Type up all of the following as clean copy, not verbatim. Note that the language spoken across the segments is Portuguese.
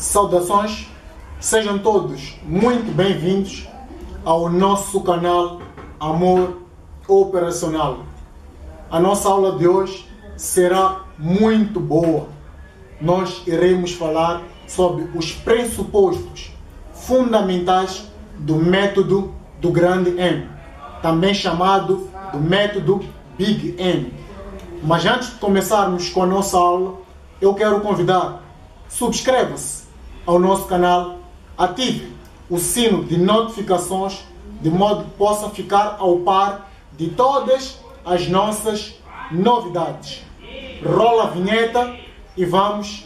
Saudações, sejam todos muito bem-vindos ao nosso canal Amor Operacional. A nossa aula de hoje será muito boa. Nós iremos falar sobre os pressupostos fundamentais do método do grande M, também chamado do método Big M. Mas antes de começarmos com a nossa aula, eu quero convidar, subscreva-se ao nosso canal, ative o sino de notificações, de modo que possa ficar ao par de todas as nossas novidades. Rola a vinheta e vamos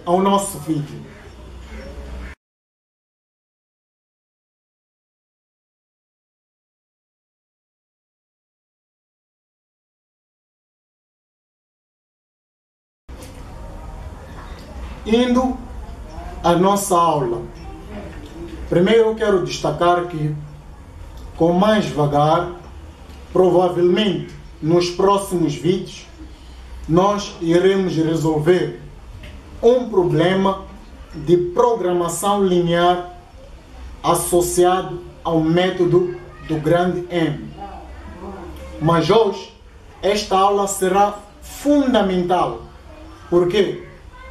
ao nosso vídeo. Indo à nossa aula, primeiro eu quero destacar que, com mais vagar, provavelmente nos próximos vídeos, nós iremos resolver um problema de programação linear associado ao método do grande M. Mas hoje, esta aula será fundamental. Por quê?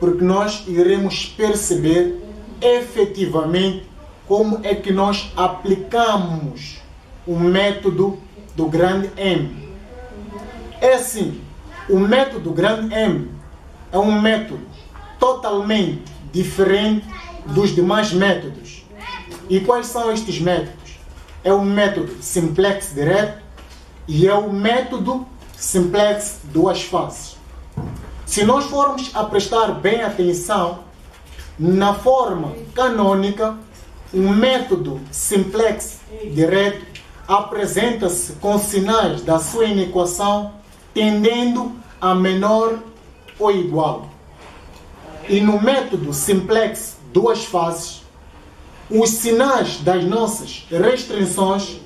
Porque nós iremos perceber efetivamente como é que nós aplicamos o método do grande M. É assim, o método do grande M é um método totalmente diferente dos demais métodos. E quais são estes métodos? É o método simplex direto e é o método simplex duas faces. Se nós formos a prestar bem atenção, na forma canônica, o método simplex direto apresenta-se com sinais da sua inequação tendendo a menor ou igual. E no método simplex duas faces, os sinais das nossas restrições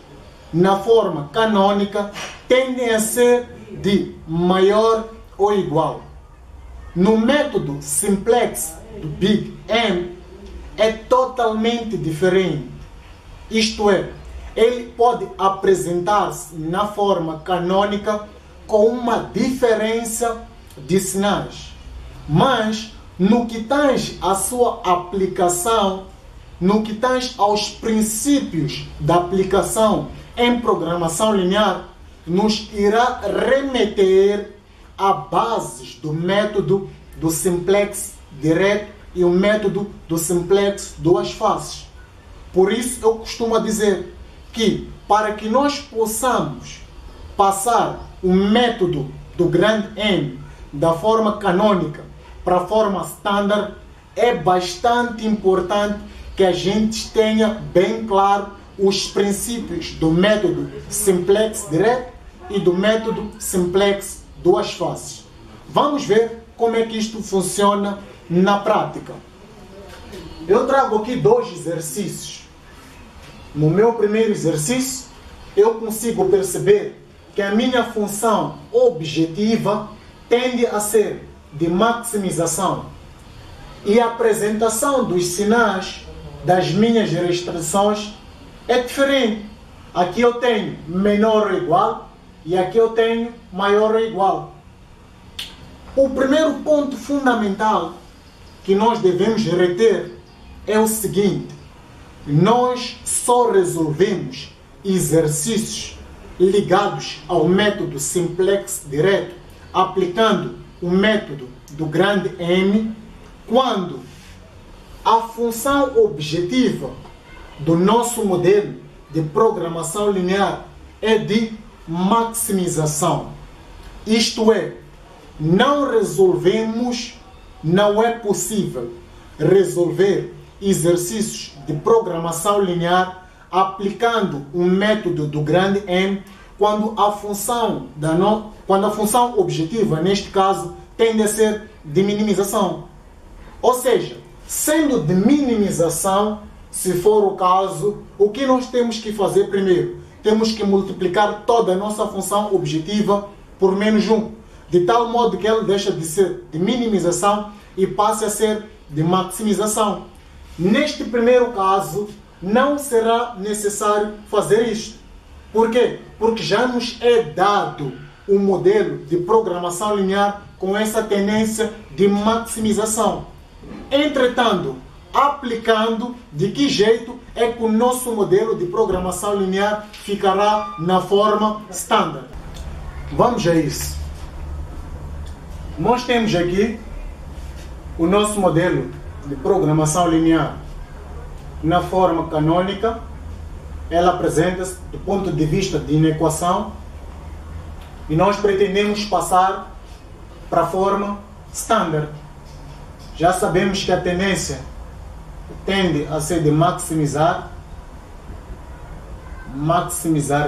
na forma canônica tendem a ser de maior ou igual. No método simplex do Big M é totalmente diferente. Isto é, ele pode apresentar-se na forma canônica com uma diferença de sinais. Mas, no que tange à sua aplicação, no que tange aos princípios da aplicação em programação linear, nos irá remeter a bases do método do simplex direto e o método do simplex duas faces. Por isso eu costumo dizer que para que nós possamos passar o método do grande M da forma canônica para a forma standard, é bastante importante que a gente tenha bem claro os princípios do método simplex direto e do método simplex duas faces. Vamos ver como é que isto funciona na prática. Eu trago aqui dois exercícios. No meu primeiro exercício, eu consigo perceber que a minha função objetiva tende a ser de maximização. E a apresentação dos sinais das minhas restrições é diferente. Aqui eu tenho menor ou igual, e aqui eu tenho maior ou igual. O primeiro ponto fundamental que nós devemos reter é o seguinte: nós só resolvemos exercícios ligados ao método simplex direto, aplicando o método do grande M, quando a função objetiva do nosso modelo de programação linear é de maximização. Isto é, não é possível resolver exercícios de programação linear aplicando o método do grande M quando a função objetiva, neste caso, tende a ser de minimização. Ou seja, sendo de minimização, se for o caso, o que nós temos que fazer primeiro? Temos que multiplicar toda a nossa função objetiva por menos 1, de tal modo que ela deixa de ser de minimização e passe a ser de maximização. Neste primeiro caso, não será necessário fazer isto. Por quê? Porque já nos é dado um modelo de programação linear com essa tendência de maximização. Entretanto, aplicando, de que jeito é que o nosso modelo de programação linear ficará na forma standard? Vamos a isso. Nós temos aqui o nosso modelo de programação linear na forma canônica. Ela apresenta-se do ponto de vista de inequação e nós pretendemos passar para a forma standard. Já sabemos que a tendência tende a ser de maximizar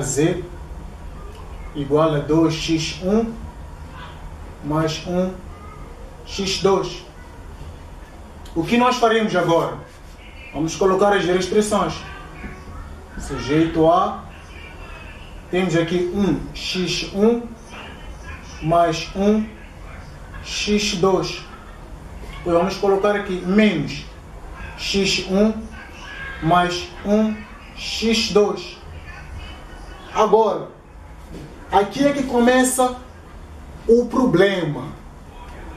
z igual a 2x1 mais 1x2. O que nós faremos agora? Vamos colocar as restrições. Sujeito a, temos aqui 1x1 mais 1x2. Vamos colocar aqui menos x1 mais 1x2. Agora, aqui é que começa o problema.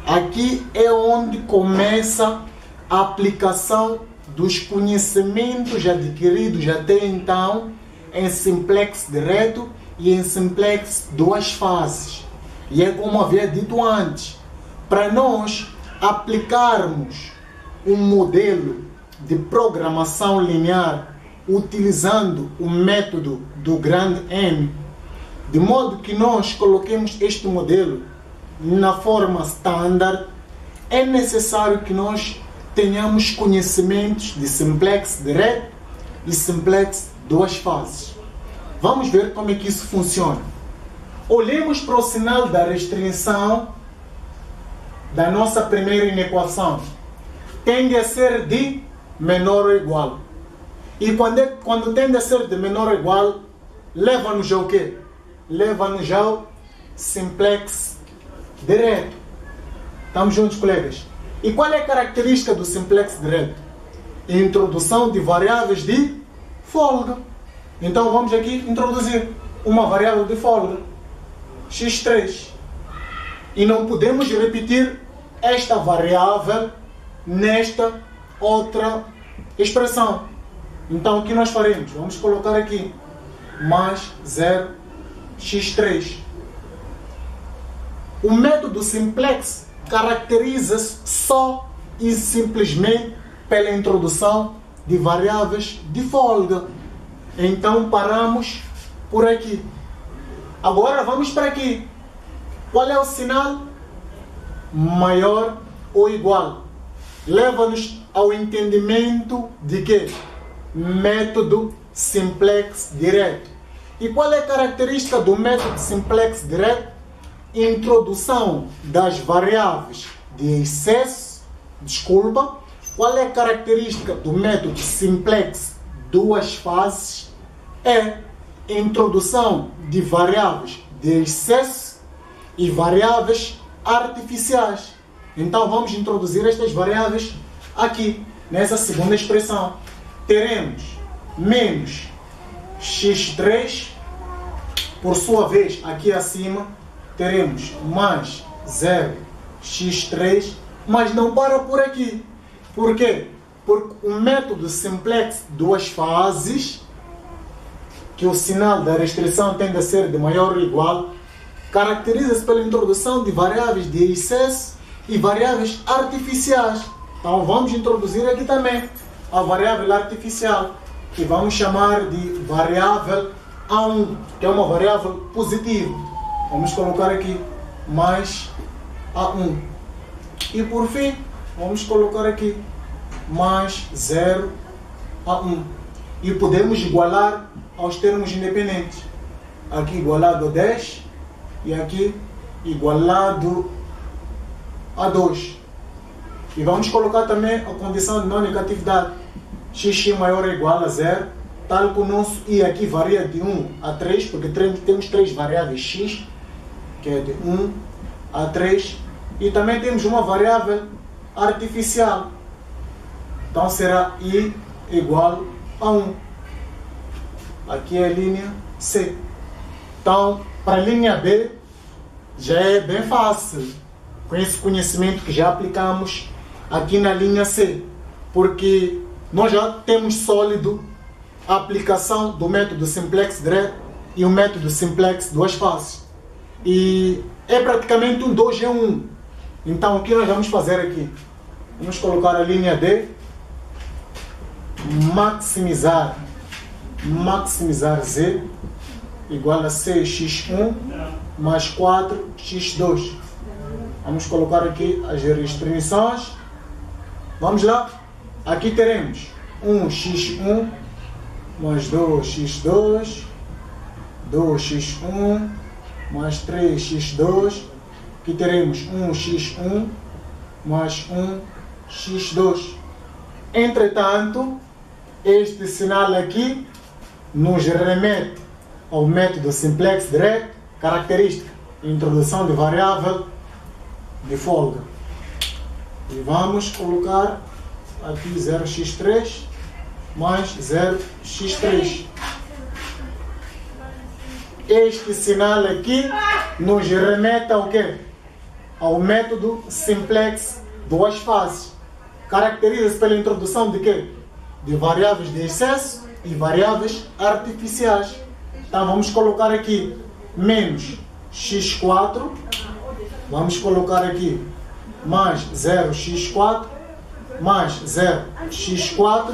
Aqui é onde começa a aplicação dos conhecimentos adquiridos até então em simplex direto e em simplex duas fases. E é como havia dito antes, para nós aplicarmos um modelo de programação linear utilizando o método do grande M, de modo que nós coloquemos este modelo na forma standard, é necessário que nós tenhamos conhecimentos de simplex direto e simplex duas fases. Vamos ver como é que isso funciona. Olhemos para o sinal da restrição da nossa primeira inequação. Tende a ser de menor ou igual. E quando tende a ser de menor ou igual, leva-nos ao quê? Leva-nos ao simplex direto. Estamos juntos, colegas? E qual é a característica do simplex direto? Introdução de variáveis de folga. Então vamos aqui introduzir uma variável de folga, x3. E não podemos repetir esta variável nesta outra expressão. Então o que nós faremos? Vamos colocar aqui mais 0x3. O método simplex caracteriza-se só e simplesmente pela introdução de variáveis de folga. Então paramos por aqui. Agora vamos para aqui. Qual é o sinal? Maior ou igual. Leva-nos ao entendimento de que? Método simplex direto. E qual é a característica do método simplex direto? Introdução das variáveis de excesso. Desculpa. Qual é a característica do método simplex duas fases? É introdução de variáveis de excesso e variáveis artificiais. Então vamos introduzir estas variáveis aqui, nessa segunda expressão. Teremos menos x3, por sua vez, aqui acima, teremos mais 0x3, mas não para por aqui. Por quê? Porque o método simplex duas fases, que o sinal da restrição tende a ser de maior ou igual, caracteriza-se pela introdução de variáveis de excesso e variáveis artificiais. Então vamos introduzir aqui também a variável artificial, que vamos chamar de variável A1, que é uma variável positiva. Vamos colocar aqui mais A1. E por fim, vamos colocar aqui mais 0 A1. E podemos igualar aos termos independentes. Aqui igualado a 10 e aqui igualado a 2. E vamos colocar também a condição de não negatividade. X maior ou igual a 0, tal que o nosso I aqui varia de 1 a 3, porque temos três variáveis x, que é de 1 a 3, e também temos uma variável artificial, Então será I igual a 1. Aqui é a linha C. Então, para a linha B, já é bem fácil, com esse conhecimento que já aplicamos aqui na linha C, porque nós já temos sólido a aplicação do método simplex direto e o método simplex duas faces. E é praticamente um 2 em 1. Então, o que nós vamos fazer aqui? Vamos colocar a linha D, maximizar Z igual a 6x1 mais 4x2. Vamos colocar aqui as restrições. Vamos lá. Aqui teremos 1x1 mais 2x2, 2x1 mais 3x2. Aqui teremos 1x1 mais 1x2. Entretanto, este sinal aqui nos remete ao método simplex direto, característica, introdução de variável de folga. E vamos colocar aqui 0x3 mais 0x3. Este sinal aqui nos remete ao quê? Ao método simplex duas fases. Caracteriza-se pela introdução de quê? De variáveis de excesso e variáveis artificiais. Então vamos colocar aqui menos x4, vamos colocar aqui mais 0x4, mais 0x4,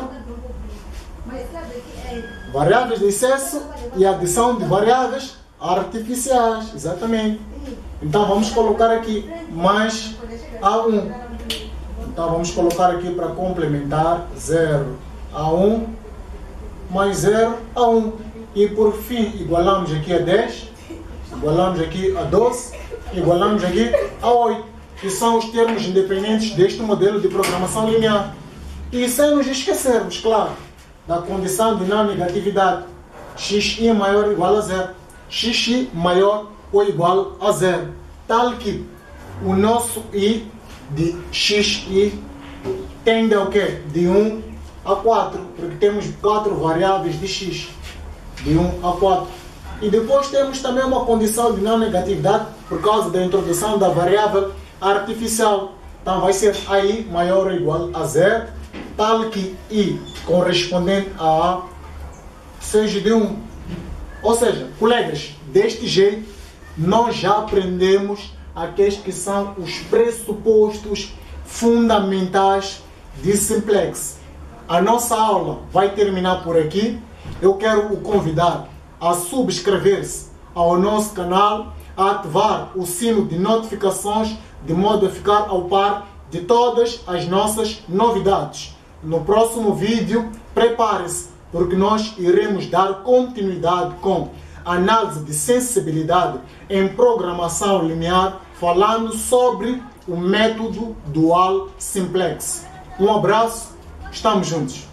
variáveis de excesso e adição de variáveis artificiais, exatamente. Então vamos colocar aqui mais A1. Então vamos colocar aqui para complementar 0 a 1 mais 0 a 1. E por fim igualamos aqui a 10, igualamos aqui a 12, igualamos aqui a 8, que são os termos independentes deste modelo de programação linear. E sem nos esquecermos, claro, da condição de não negatividade, xi maior ou igual a 0, xi maior ou igual a 0, tal que o nosso i de xi tende ao quê? De 1 a 4, porque temos 4 variáveis de x, de 1 a 4. E depois temos também uma condição de não negatividade por causa da introdução da variável artificial. Então vai ser i maior ou igual a 0, tal que i correspondente a A seja de 1. Ou seja, colegas, deste jeito nós já aprendemos aqueles que são os pressupostos fundamentais de simplex. A nossa aula vai terminar por aqui. Eu quero o convidar a subscrever-se ao nosso canal, a ativar o sino de notificações, de modo a ficar ao par de todas as nossas novidades. No próximo vídeo, prepare-se, porque nós iremos dar continuidade com análise de sensibilidade em programação linear, falando sobre o método dual simplex. Um abraço, estamos juntos.